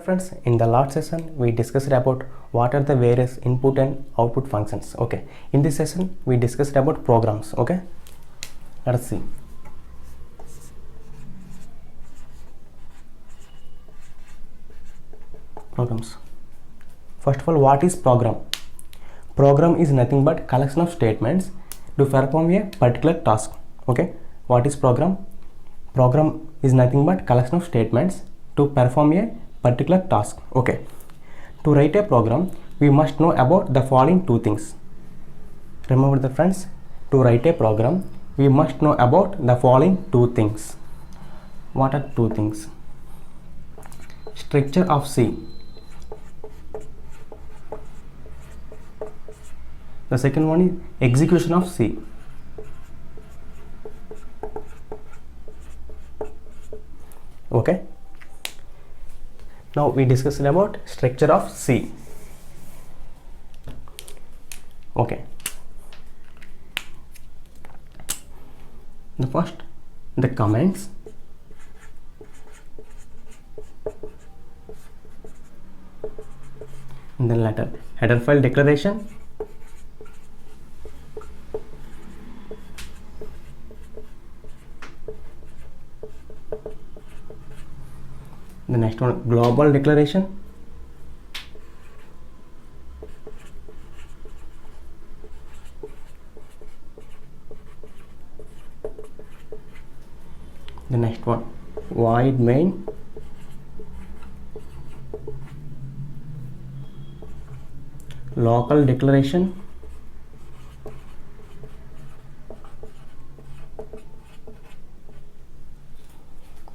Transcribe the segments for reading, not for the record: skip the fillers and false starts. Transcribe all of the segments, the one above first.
friends, in the last session we discussed about what are the various input and output functions. Okay, in this session we discussed about programs. Okay, let us see. Programs. First of all, what is program? Program is nothing but collection of statements to perform a particular task. Okay, what is program? Program is nothing but collection of statements to perform a particular task. Okay, to write a program we must know about the following two things. Remember the friends, to write a program we must know about the following two things. What are two things? Structure of C. The second one is execution of C. Okay, now we discussed about structure of C. Okay, the first, the comments, and then later header file declaration, the next one global declaration, the next one void main, local declaration,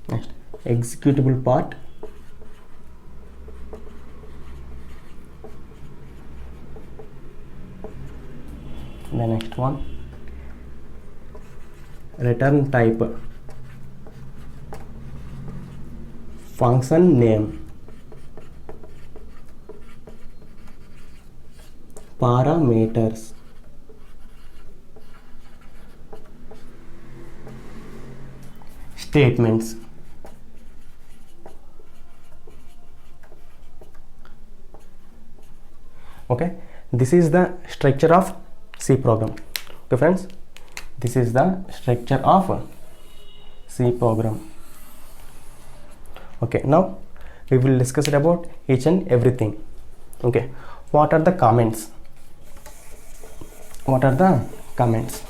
next executable part, the next one return type, function name, parameters, statements. Okay, this is the structure of C program. Okay friends, this is the structure of C program. Okay, now we will discuss about each and everything. Okay, what are the comments? What are the comments?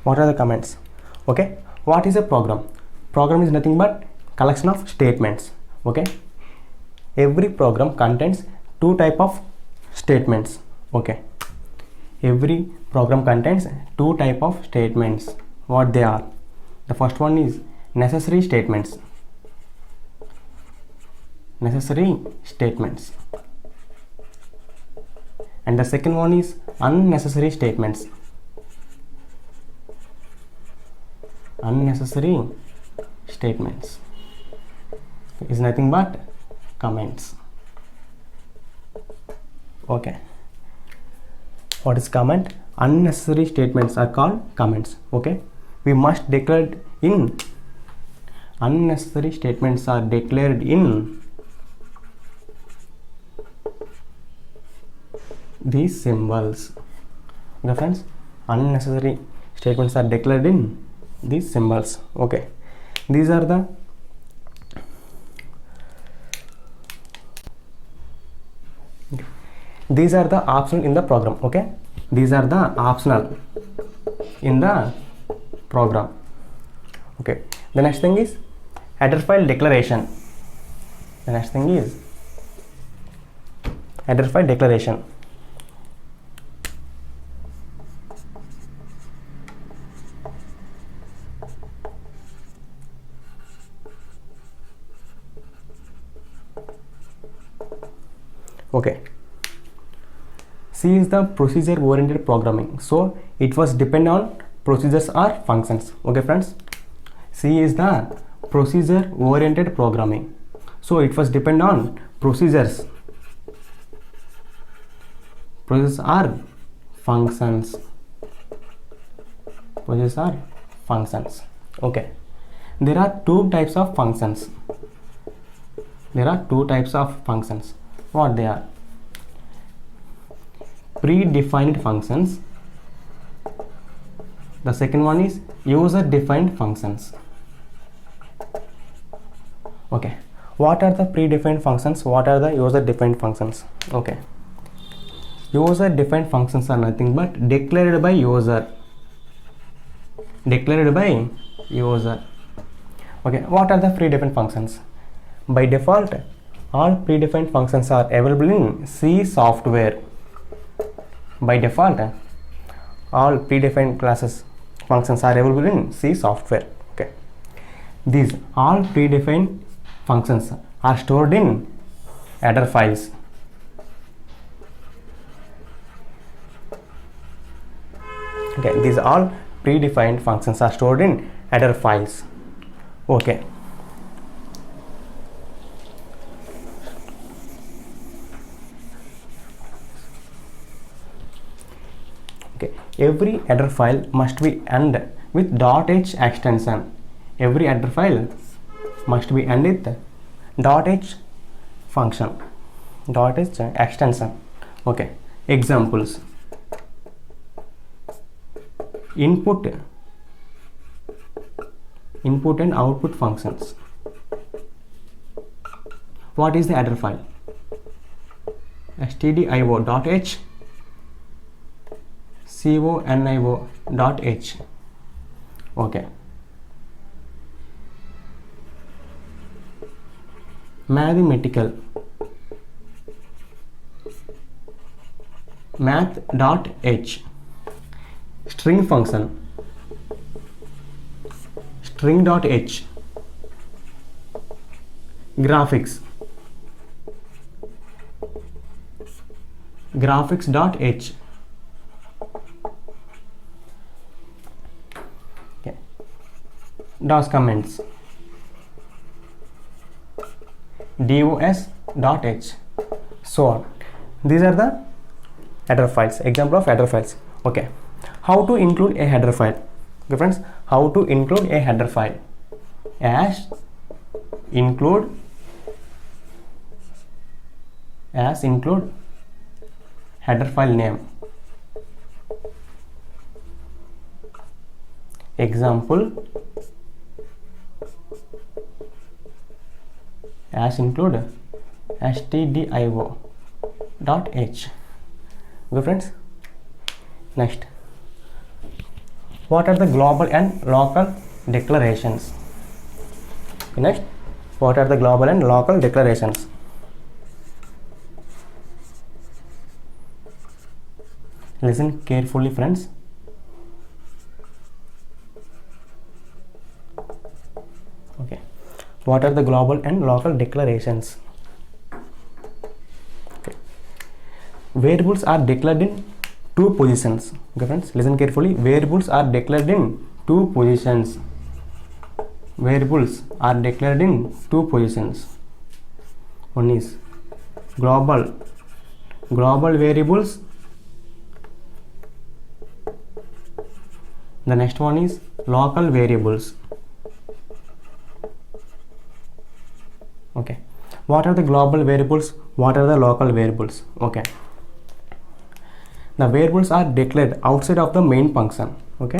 What are the comments? Okay, what is a program? Program is nothing but collection of statements. Okay, every program contains two type of statements. Okay, every program contains two type of statements. What they are? The first one is necessary statements. Necessary statements. And the second one is unnecessary statements. Unnecessary statements is nothing but comments. Okay, what is comment? Unnecessary statements are called comments. Okay, we must declare in unnecessary statements are declared in these symbols. Okay friends, unnecessary statements are declared in these symbols. Okay, these are the optional in the program. Okay, these are the optional in the program. Okay, the next thing is header file declaration. The next thing is header file declaration. Okay, C is the procedure oriented programming, so it was depend on procedures or functions. Okay friends, C is the procedure oriented programming, so it was depend on procedures Processes are functions. Processes are functions. Okay. There are two types of functions. There are two types of functions. What they are? Predefined functions. The second one is user defined functions. Okay. What are the predefined functions? What are the user defined functions? Okay. User defined functions are nothing but declared by user. Declared by user. Okay. What are the predefined functions? By default, all predefined functions are available in C software. By default, all predefined classes functions are available in C software. Okay. These all predefined functions are stored in header files. Okay, these all predefined functions are stored in header files. Okay. Okay. Every header file must be end with .h extension. Every header file must be end with .h function, .h extension. Okay. Examples: input and output functions. What is the header file? stdio.h, conio.h. Okay. Mathematical, math.h. String function, string.h. Graphics, graphics.h. Okay. DOS comments, dos.h. So on. These are the header files. Example of header files. Okay. How to include a header file? Okay, friends. How to include a header file? As include header file name. Example: as include stdio.h. Okay, friends. Next, what are the global and local declarations? Next, what are the global and local declarations? Listen carefully, friends. Okay. What are the global and local declarations? Okay. Variables are declared in two positions. Okay, friends, listen carefully. Variables are declared in two positions. Variables are declared in two positions. One is global variables. The next one is local variables. Okay. What are the global variables? What are the local variables? Okay. The variables are declared outside of the main function. Okay.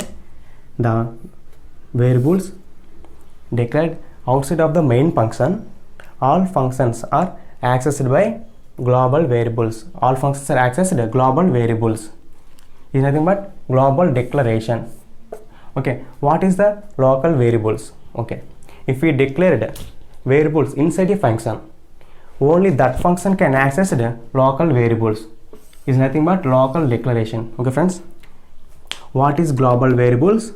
The variables declared outside of the main function. All functions are accessed by global variables. All functions are accessed by global variables. Is nothing but global declaration. Okay. What is the local variables? Okay. If we declared variables inside a function, only that function can access the local variables. Is nothing but local declaration. Okay, friends. What is global variables?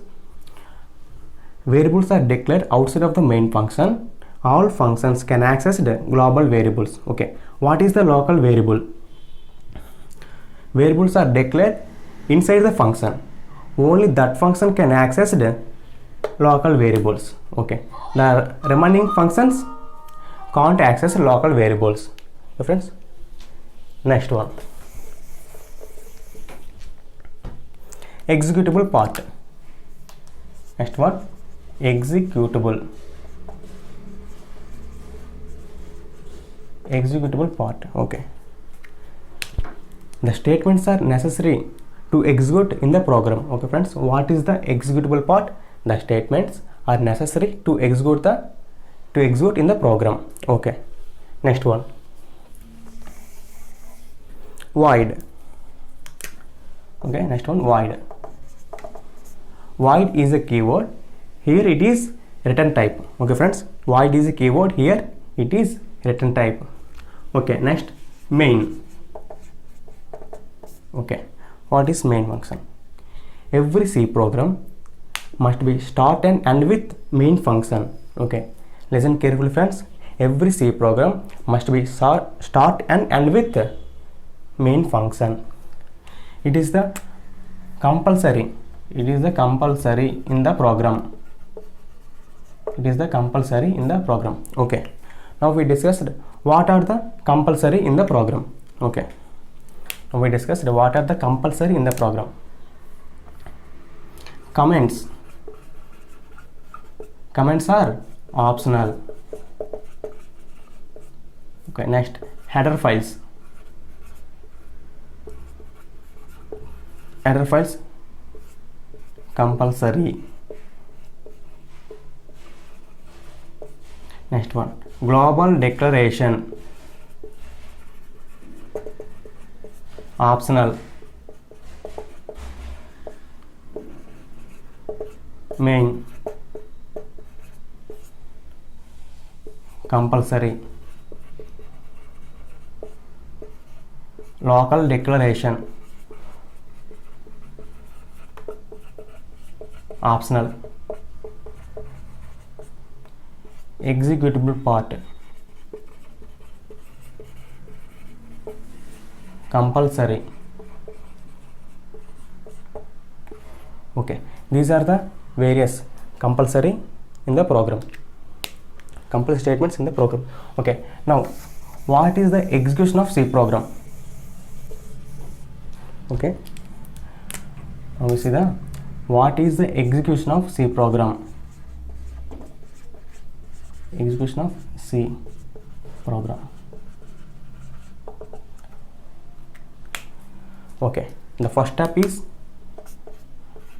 Variables are declared outside of the main function. All functions can access the global variables. Okay. What is the local variable? Variables are declared inside the function. Only that function can access the local variables. Okay. The remaining functions can't access local variables. Okay, friends. Next one. executable part. Next one, executable part. Okay, the statements are necessary to execute in the program. Okay friends, what is the executable part? The statements are necessary to execute in the program. Okay, next one, void. Okay, next one, void. Void is a keyword. Here it is return type. Okay friends, void is a keyword. Here it is return type. Okay, next, main. Okay, what is main function? Every C program must be start and end with main function. Okay, listen carefully friends. Every C program must be start and end with main function. It is the compulsory. It is the compulsory in the program. It is the compulsory in the program. Okay, now we discussed what are the compulsory in the program. Okay, now we discussed what are the compulsory in the program. Comments. Comments are optional. Okay, next, header files. Header files compulsory. Next one, global declaration, optional. Main, compulsory. Local declaration, optional. Executable part, compulsory. Okay, these are the various compulsory in the program, compulsory statements in the program. Okay, now what is the execution of C program? Okay, now we see the what is the execution of C program. Execution of C program. Okay, the first step is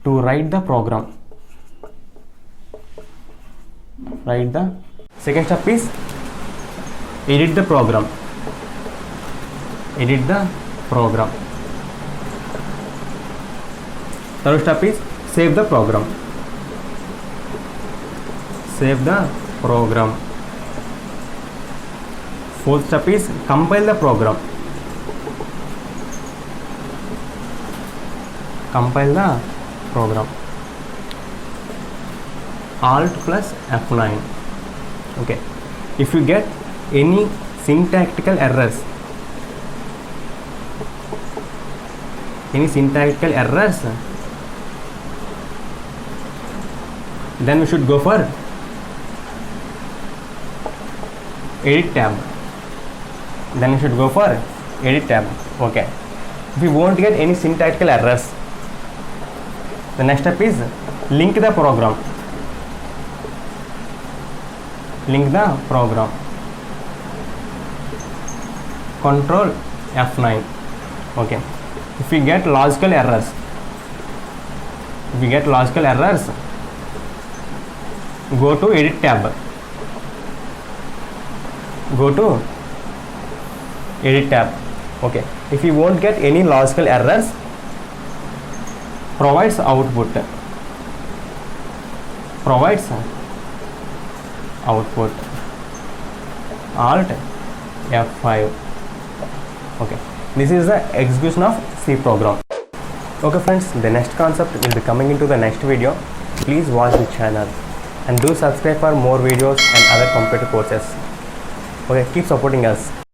to write the program. Write the second step is edit the program. Edit the program. Third step is save the program. Save the program. Fourth step is compile the program. Compile the program. Alt plus F9. Okay, if you get any syntactical errors, then we should go for edit tab. Okay, if you won't get any syntactical errors, the next step is link the program. Control F9. Okay, if we get logical errors, go to edit tab. Okay, if you won't get any logical errors, provides output. Alt F5. Okay, this is the execution of C program. Okay friends, the next concept will be coming into the next video. Please watch the channel and do subscribe for more videos and other computer courses. Okay, keep supporting us.